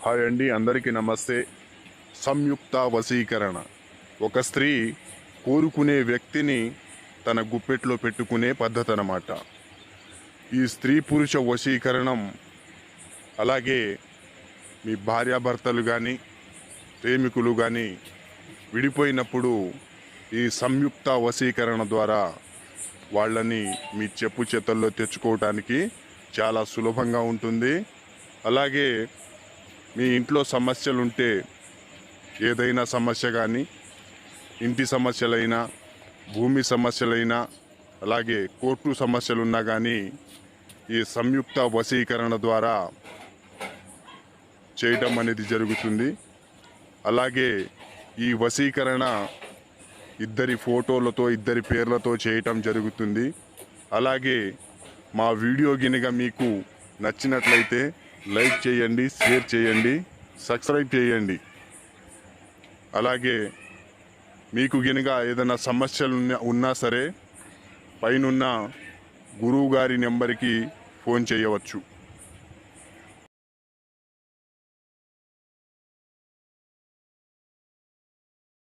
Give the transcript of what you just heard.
Hi అండి, అందరికీ నమస్తే. సంయుక్త వశీకరణ. ఒక స్త్రీ కోరుకునే వ్యక్తిని తన గుప్పెట్లో పెట్టుకునే పద్ధతి అన్నమాట. ఈ స్త్రీ పురుష వశీకరణం అలాగే మీ భార్యాభర్తలు కానీ ప్రేమికులు కానీ విడిపోయినప్పుడు ఈ సంయుక్త వశీకరణ ద్వారా వాళ్ళని మీ చెప్పు చేతల్లో తెచ్చుకోవటానికి చాలా సులభంగా ఉంటుంది. అలాగే మీ ఇంట్లో సమస్యలుంటే, ఏదైనా సమస్య కానీ, ఇంటి సమస్యలైనా, భూమి సమస్యలైనా, అలాగే కోర్టు సమస్యలున్నా కానీ ఈ సంయుక్త వశీకరణ ద్వారా చేయటం అనేది జరుగుతుంది. అలాగే ఈ వశీకరణ ఇద్దరి ఫోటోలతో, ఇద్దరి పేర్లతో చేయటం జరుగుతుంది. అలాగే మా వీడియో గినక మీకు నచ్చినట్లయితే లైక్ చేయండి, షేర్ చేయండి, సబ్స్క్రైబ్ చేయండి. అలాగే మీకు గినక ఏదైనా సమస్యలు ఉన్నా సరే పైనున్న గురువు గారి నెంబర్కి ఫోన్ చేయవచ్చు.